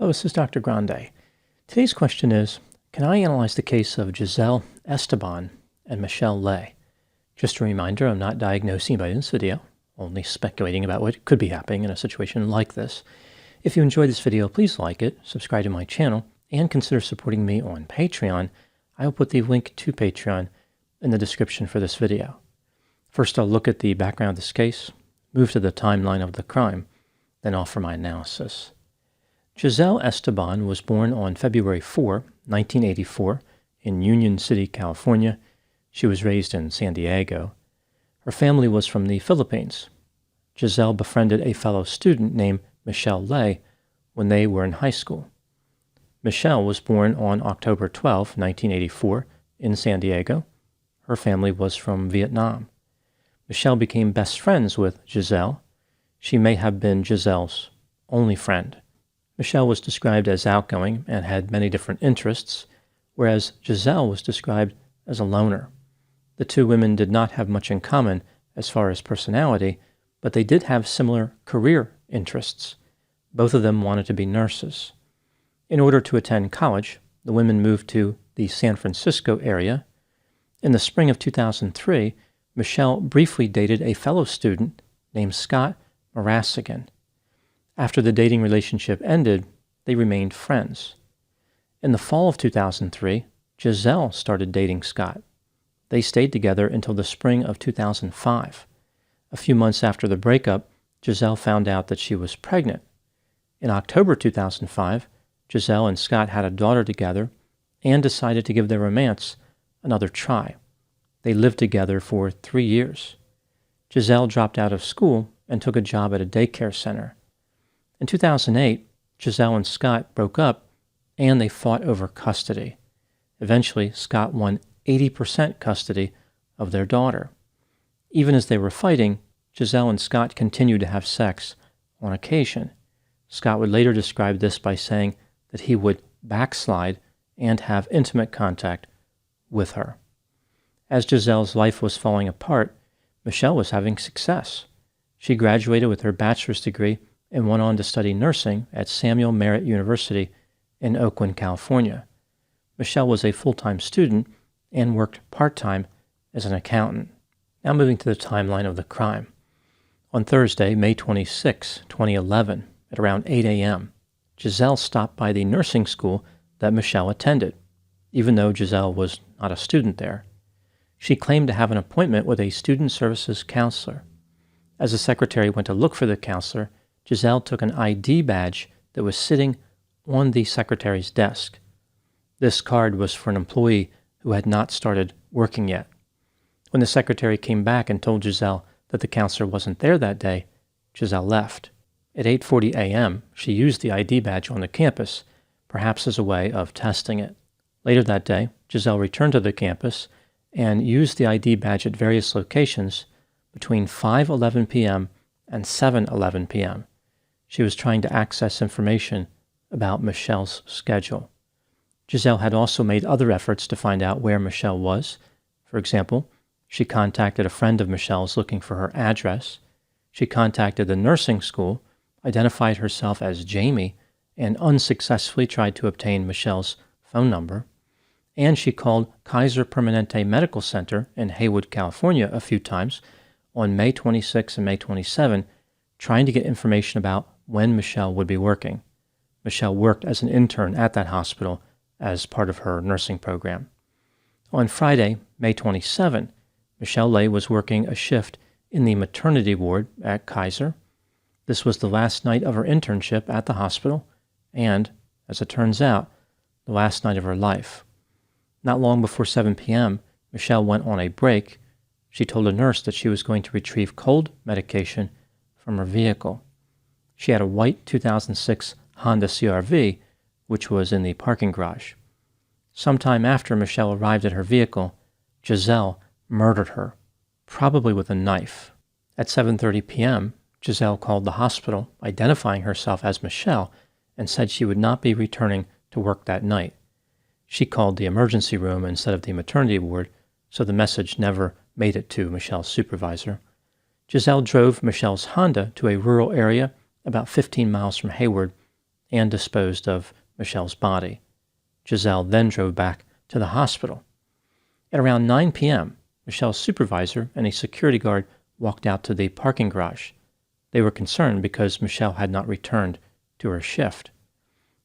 Hello, this is Dr. Grande. Today's question is, can I analyze the case of Giselle Esteban and Michelle? Just a reminder, I'm not diagnosing anybody in this video, only speculating about what could be happening in a situation like this. If you enjoyed this video, please like it, subscribe to my channel, and consider supporting me on Patreon. I will put the link to Patreon in the description for this video. First, I'll look at the background of this case, move to the timeline of the crime, then offer my analysis. Giselle Esteban was born on February 4, 1984, in Union City, California. She was raised in San Diego. Her family was from the Philippines. Giselle befriended a fellow student named Michelle when they were in high school. Michelle was born on October 12, 1984, in San Diego. Her family was from Vietnam. Michelle became best friends with Giselle. She may have been Giselle's only friend. Michelle was described as outgoing and had many different interests, whereas Giselle was described as a loner. The two women did not have much in common as far as personality, but they did have similar career interests. Both of them wanted to be nurses. In order to attend college, the women moved to the San Francisco area. In the spring of 2003, Michelle briefly dated a fellow student named Scott Marasigan. After the dating relationship ended, they remained friends. In the fall of 2003, Giselle started dating Scott. They stayed together until the spring of 2005. A few months after the breakup, Giselle found out that she was pregnant. In October 2005, Giselle and Scott had a daughter together and decided to give their romance another try. They lived together for 3 years. Giselle dropped out of school and took a job at a daycare center. In 2008, Giselle and Scott broke up, and they fought over custody. Eventually, Scott won 80% custody of their daughter. Even as they were fighting, Giselle and Scott continued to have sex on occasion. Scott would later describe this by saying that he would backslide and have intimate contact with her. As Giselle's life was falling apart, Michelle was having success. She graduated with her bachelor's degree and went on to study nursing at Samuel Merritt University in Oakland, California. Michelle was a full-time student and worked part-time as an accountant. Now moving to the timeline of the crime. On Thursday, May 26, 2011, at around 8 a.m., Giselle stopped by the nursing school that Michelle attended, even though Giselle was not a student there. She claimed to have an appointment with a student services counselor. As the secretary went to look for the counselor, Giselle took an ID badge that was sitting on the secretary's desk. This card was for an employee who had not started working yet. When the secretary came back and told Giselle that the counselor wasn't there that day, Giselle left. At 8:40 a.m., she used the ID badge on the campus, perhaps as a way of testing it. Later that day, Giselle returned to the campus and used the ID badge at various locations between 5:11 p.m. and 7:11 p.m. She was trying to access information about Michelle's schedule. Giselle had also made other efforts to find out where Michelle was. For example, she contacted a friend of Michelle's looking for her address. She contacted the nursing school, identified herself as Jamie, and unsuccessfully tried to obtain Michelle's phone number. And she called Kaiser Permanente Medical Center in Haywood, California a few times on May 26 and May 27, trying to get information about when Michelle would be working. Michelle worked as an intern at that hospital as part of her nursing program. On Friday, May 27, Michelle was working a shift in the maternity ward at Kaiser. This was the last night of her internship at the hospital and, as it turns out, the last night of her life. Not long before 7 p.m., Michelle went on a break. She told a nurse that she was going to retrieve cold medication from her vehicle. She had a white 2006 Honda CR-V, which was in the parking garage. Sometime after Michelle arrived at her vehicle, Giselle murdered her, probably with a knife. At 7:30 p.m., Giselle called the hospital, identifying herself as Michelle, and said she would not be returning to work that night. She called the emergency room instead of the maternity ward, so the message never made it to Michelle's supervisor. Giselle drove Michelle's Honda to a rural area about 15 miles from Hayward and disposed of Michelle's body. Giselle then drove back to the hospital. At around 9 p.m., Michelle's supervisor and a security guard walked out to the parking garage. They were concerned because Michelle had not returned to her shift.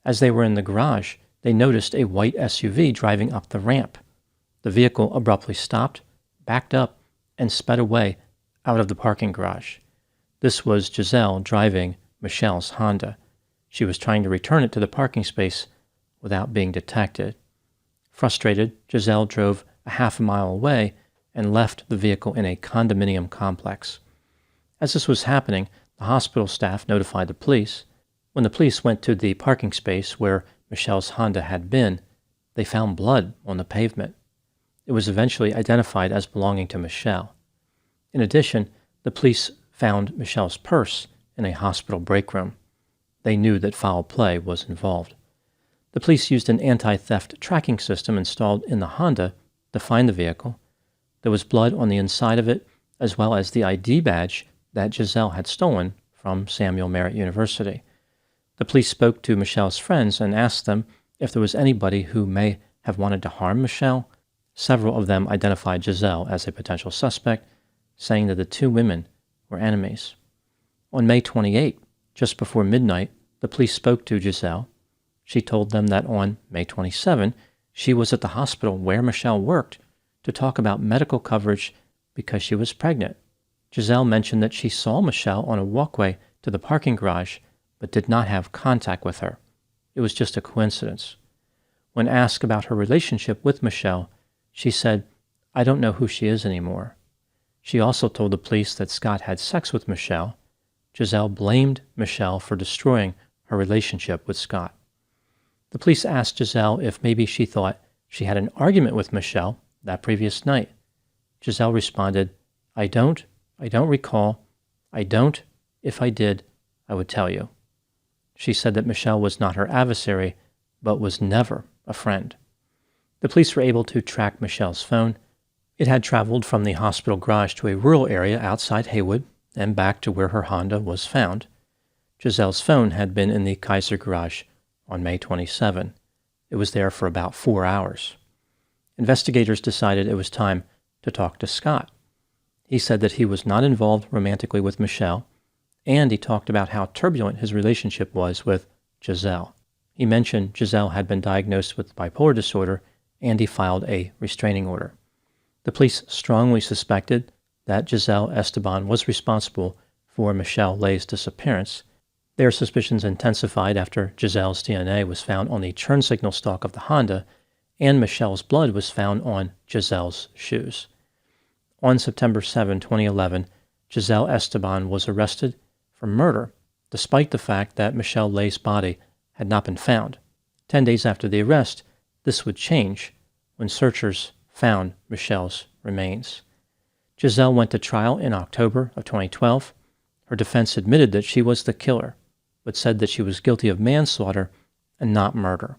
As they were in the garage, they noticed a white SUV driving up the ramp. The vehicle abruptly stopped, backed up, and sped away out of the parking garage. This was Giselle driving Michelle's Honda. She was trying to return it to the parking space without being detected. Frustrated, Giselle drove a half a mile away and left the vehicle in a condominium complex. As this was happening, the hospital staff notified the police. When the police went to the parking space where Michelle's Honda had been, they found blood on the pavement. It was eventually identified as belonging to Michelle. In addition, the police found Michelle's purse in a hospital break room. They knew that foul play was involved. The police used an anti-theft tracking system installed in the Honda to find the vehicle. There was blood on the inside of it, as well as the ID badge that Giselle had stolen from Samuel Merritt University. The police spoke to Michelle's friends and asked them if there was anybody who may have wanted to harm Michelle. Several of them identified Giselle as a potential suspect, saying that the two women were enemies. On May 28, just before midnight, the police spoke to Giselle. She told them that on May 27, she was at the hospital where Michelle worked to talk about medical coverage because she was pregnant. Giselle mentioned that she saw Michelle on a walkway to the parking garage, but did not have contact with her. It was just a coincidence. When asked about her relationship with Michelle, she said, "I don't know who she is anymore." She also told the police that Scott had sex with Michelle. Giselle blamed Michelle for destroying her relationship with Scott. The police asked Giselle if maybe she thought she had an argument with Michelle that previous night. Giselle responded, I don't recall. If I did, I would tell you." She said that Michelle was not her adversary, but was never a friend. The police were able to track Michelle's phone. It had traveled from the hospital garage to a rural area outside Haywood and back to where her Honda was found. Giselle's phone had been in the Kaiser garage on May 27. It was there for about 4 hours. Investigators decided it was time to talk to Scott. He said that he was not involved romantically with Michelle, and he talked about how turbulent his relationship was with Giselle. He mentioned Giselle had been diagnosed with bipolar disorder, and he filed a restraining order. The police strongly suspected that Giselle Esteban was responsible for Michelle Lay's disappearance. Their suspicions intensified after Giselle's DNA was found on the turn signal stalk of the Honda, and Michelle's blood was found on Giselle's shoes. On September 7, 2011, Giselle Esteban was arrested for murder, despite the fact that Michelle Lay's body had not been found. 10 days after the arrest, this would change when searchers found Michelle's remains. Giselle went to trial in October of 2012. Her defense admitted that she was the killer, but said that she was guilty of manslaughter and not murder.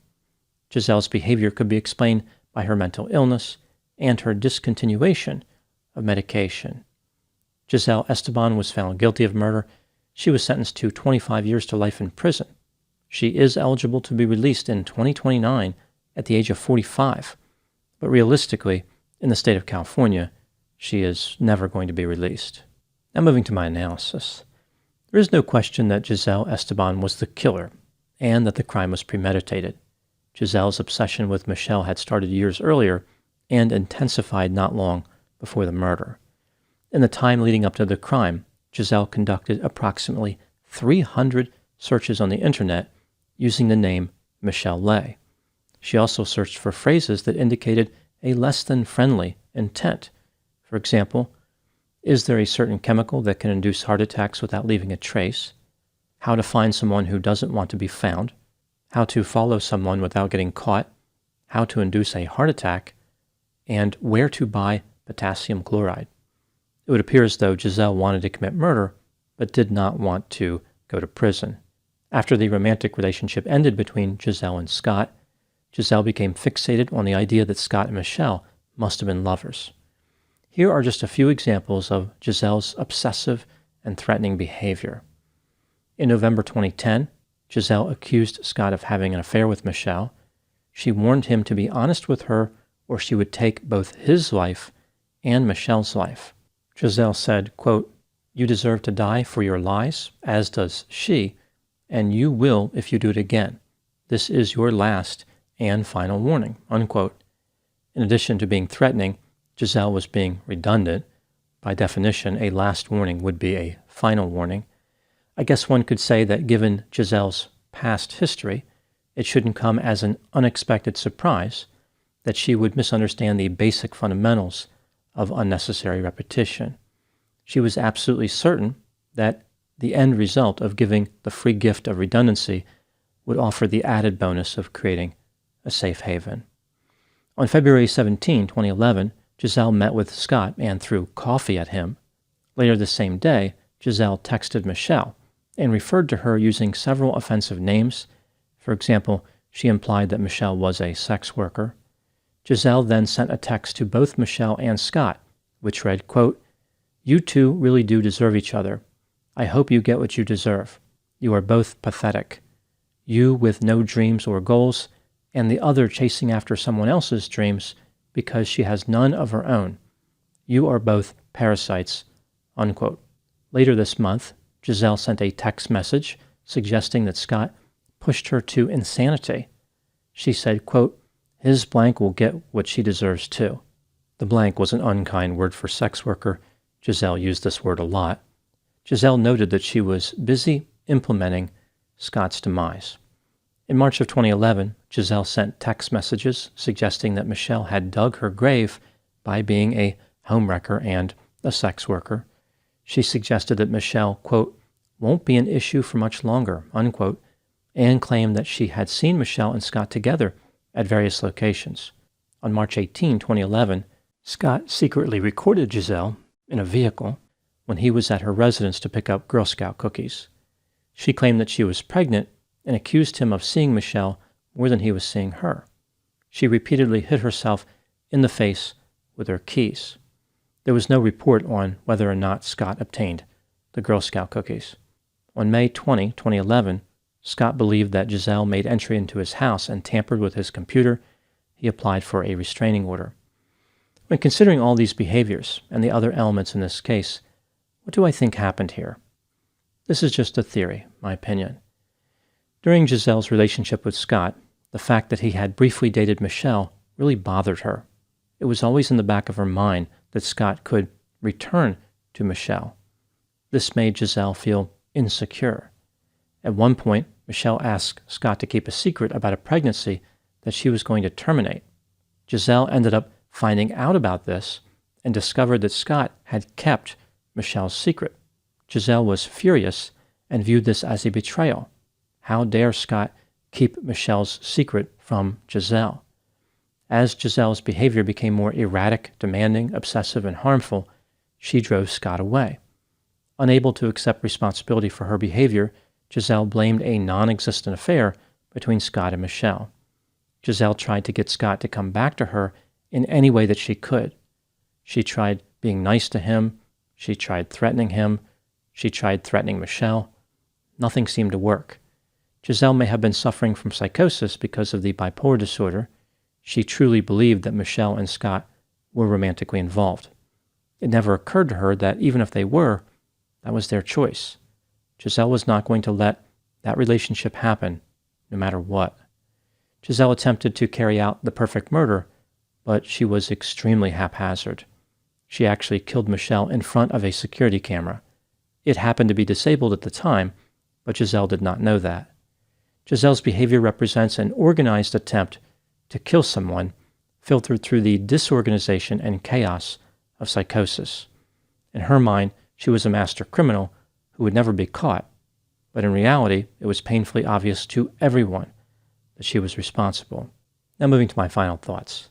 Giselle's behavior could be explained by her mental illness and her discontinuation of medication. Giselle Esteban was found guilty of murder. She was sentenced to 25 years to life in prison. She is eligible to be released in 2029 at the age of 45, but realistically, in the state of California, she is never going to be released. Now moving to my analysis. There is no question that Giselle Esteban was the killer and that the crime was premeditated. Giselle's obsession with Michelle had started years earlier and intensified not long before the murder. In the time leading up to the crime, Giselle conducted approximately 300 searches on the internet using the name Michelle Lay. She also searched for phrases that indicated a less than friendly intent. For example, is there a certain chemical that can induce heart attacks without leaving a trace? How to find someone who doesn't want to be found? How to follow someone without getting caught? How to induce a heart attack? And where to buy potassium chloride. It would appear as though Giselle wanted to commit murder, but did not want to go to prison. After the romantic relationship ended between Giselle and Scott, Giselle became fixated on the idea that Scott and Michelle must have been lovers. Here are just a few examples of Giselle's obsessive and threatening behavior. In November 2010, Giselle accused Scott of having an affair with Michelle. She warned him to be honest with her or she would take both his life and Michelle's life. Giselle said, quote, "You deserve to die for your lies, as does she, and you will if you do it again. This is your last and final warning," unquote. In addition to being threatening, Giselle was being redundant. By definition, a last warning would be a final warning. I guess one could say that given Giselle's past history, it shouldn't come as an unexpected surprise that she would misunderstand the basic fundamentals of unnecessary repetition. She was absolutely certain that the end result of giving the free gift of redundancy would offer the added bonus of creating a safe haven. On February 17, 2011, Giselle met with Scott and threw coffee at him. Later the same day, Giselle texted Michelle and referred to her using several offensive names. For example, she implied that Michelle was a sex worker. Giselle then sent a text to both Michelle and Scott, which read, quote, "You two really do deserve each other. I hope you get what you deserve. You are both pathetic. You with no dreams or goals, and the other chasing after someone else's dreams because she has none of her own. You are both parasites," unquote. Later this month, Giselle sent a text message suggesting that Scott pushed her to insanity. She said, quote, "His blank will get what she deserves too." The blank was an unkind word for sex worker. Giselle used this word a lot. Giselle noted that she was busy implementing Scott's demise. In March of 2011, Giselle sent text messages suggesting that Michelle had dug her grave by being a homewrecker and a sex worker. She suggested that Michelle, quote, "won't be an issue for much longer," unquote, and claimed that she had seen Michelle and Scott together at various locations. On March 18, 2011, Scott secretly recorded Giselle in a vehicle when he was at her residence to pick up Girl Scout cookies. She claimed that she was pregnant and accused him of seeing Michelle more than he was seeing her. She repeatedly hit herself in the face with her keys. There was no report on whether or not Scott obtained the Girl Scout cookies. On May 20, 2011, Scott believed that Giselle made entry into his house and tampered with his computer. He applied for a restraining order. When considering all these behaviors and the other elements in this case, what do I think happened here? This is just a theory, my opinion. During Giselle's relationship with Scott, the fact that he had briefly dated Michelle really bothered her. It was always in the back of her mind that Scott could return to Michelle. This made Giselle feel insecure. At one point, Michelle asked Scott to keep a secret about a pregnancy that she was going to terminate. Giselle ended up finding out about this and discovered that Scott had kept Michelle's secret. Giselle was furious and viewed this as a betrayal. How dare Scott keep Michelle's secret from Giselle? As Giselle's behavior became more erratic, demanding, obsessive, and harmful, she drove Scott away. Unable to accept responsibility for her behavior, Giselle blamed a non-existent affair between Scott and Michelle. Giselle tried to get Scott to come back to her in any way that she could. She tried being nice to him. She tried threatening him. She tried threatening Michelle. Nothing seemed to work. Giselle may have been suffering from psychosis because of the bipolar disorder. She truly believed that Michelle and Scott were romantically involved. It never occurred to her that even if they were, that was their choice. Giselle was not going to let that relationship happen, no matter what. Giselle attempted to carry out the perfect murder, but she was extremely haphazard. She actually killed Michelle in front of a security camera. It happened to be disabled at the time, but Giselle did not know that. Giselle's behavior represents an organized attempt to kill someone, filtered through the disorganization and chaos of psychosis. In her mind, she was a master criminal who would never be caught, but in reality, it was painfully obvious to everyone that she was responsible. Now moving to my final thoughts.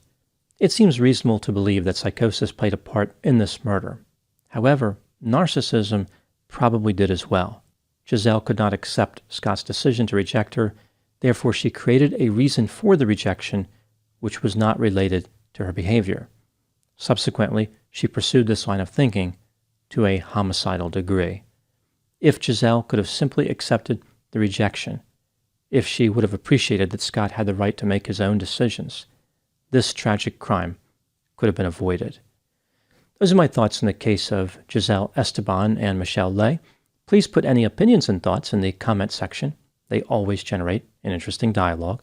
It seems reasonable to believe that psychosis played a part in this murder. However, narcissism probably did as well. Giselle could not accept Scott's decision to reject her, therefore she created a reason for the rejection which was not related to her behavior. Subsequently, she pursued this line of thinking to a homicidal degree. If Giselle could have simply accepted the rejection, if she would have appreciated that Scott had the right to make his own decisions. This tragic crime could have been avoided. Those are my thoughts in the case of Giselle Esteban and Michelle Le. Please put any opinions and thoughts in the comment section. They always generate an interesting dialogue.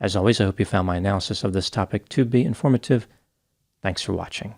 As always, I hope you found my analysis of this topic to be informative. Thanks for watching.